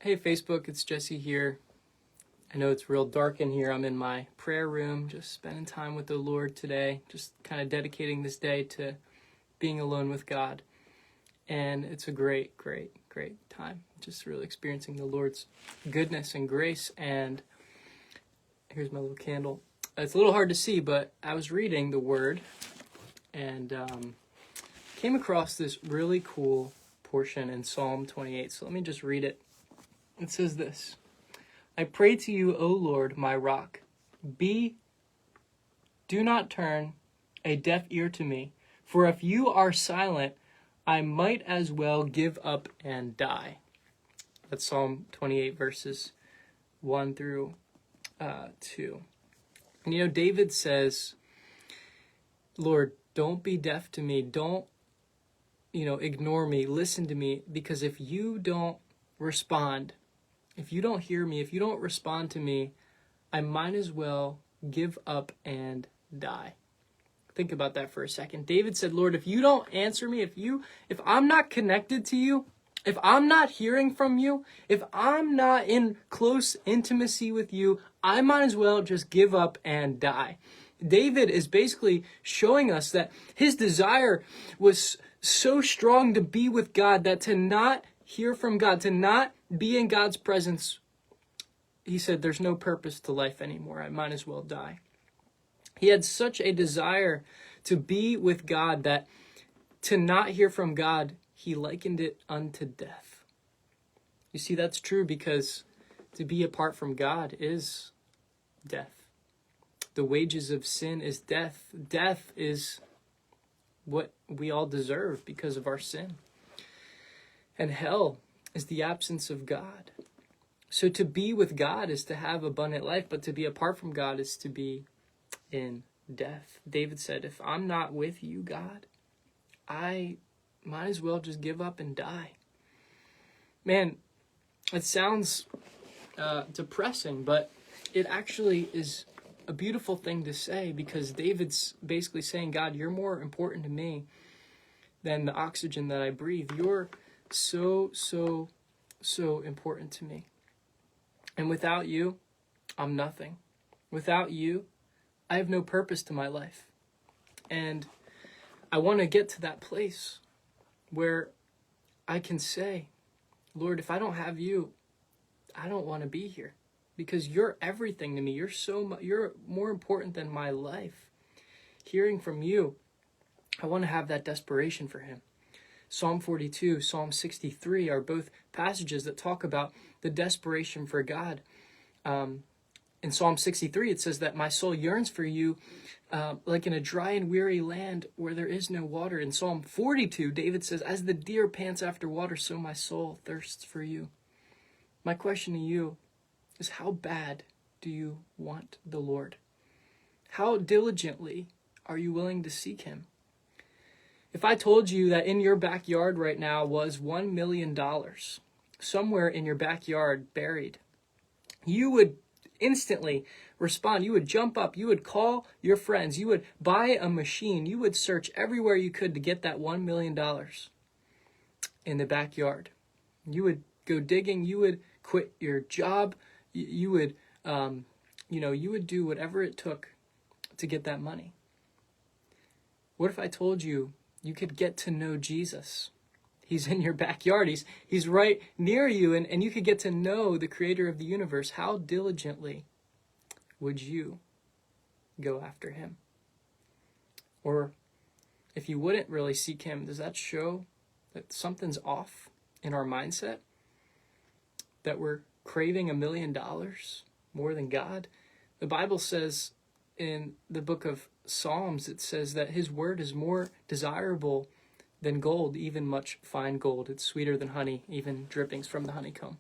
Hey Facebook, it's Jesse here. I know it's real dark in here. I'm in my prayer room, just spending time with the Lord today, just kind of dedicating this day to being alone with God. And it's a great time. Just really experiencing the Lord's goodness and grace. And here's my little candle. It's a little hard to see, but I was reading the Word and came across this really cool portion in Psalm 28. So let me just read it. It says this: I pray to you, O Lord, my rock. Do not turn a deaf ear to me, for if you are silent, I might as well give up and die. That's Psalm 28, verses 1 through 2. And David says, Lord, don't be deaf to me. Don't, ignore me. Listen to me, because if you don't respond, if you don't hear me, if you don't respond to me, I might as well give up and die. Think about that for a second. David said, Lord, if you don't answer me, if I'm not connected to you, if I'm not hearing from you, if I'm not in close intimacy with you, I might as well just give up and die. David is basically showing us that his desire was so strong to be with God that to not hear from God, to not be in God's presence, he said, there's no purpose to life anymore. I might as well die. He had such a desire to be with God that to not hear from God, he likened it unto death. You see, that's true because to be apart from God is death. The wages of sin is death. Death is what we all deserve because of our sin. And hell is the absence of God. So to be with God is to have abundant life, but to be apart from God is to be in death. David said, if I'm not with you, God, I might as well just give up and die. Man, it sounds depressing, but it actually is a beautiful thing to say, because David's basically saying, God, you're more important to me than the oxygen that I breathe. You're so important to me. And without you, I'm nothing. Without you, I have no purpose to my life. And I want to get to that place where I can say, Lord, if I don't have you, I don't want to be here, because you're everything to me. You're more important than my life. Hearing from you, I want to have that desperation for him. Psalm 42, Psalm 63 are both passages that talk about the desperation for God. In Psalm 63, it says that my soul yearns for you like in a dry and weary land where there is no water. In Psalm 42, David says, as the deer pants after water, so my soul thirsts for you. My question to you is, how bad do you want the Lord? How diligently are you willing to seek him? If I told you that in your backyard right now was $1 million, somewhere in your backyard buried, you would instantly respond. You would jump up. You would call your friends. You would buy a machine. You would search everywhere you could to get that $1 million in the backyard. You would go digging. You would quit your job. You would, you would do whatever it took to get that money. What if I told you you could get to know Jesus? He's in your backyard. He's right near you, and you could get to know the creator of the universe. How diligently would you go after him? Or if you wouldn't really seek him, does that show that something's off in our mindset? That we're craving $1 million more than God? The Bible says in the book of Psalms, it says that his word is more desirable than gold, even much fine gold. It's sweeter than honey, even drippings from the honeycomb.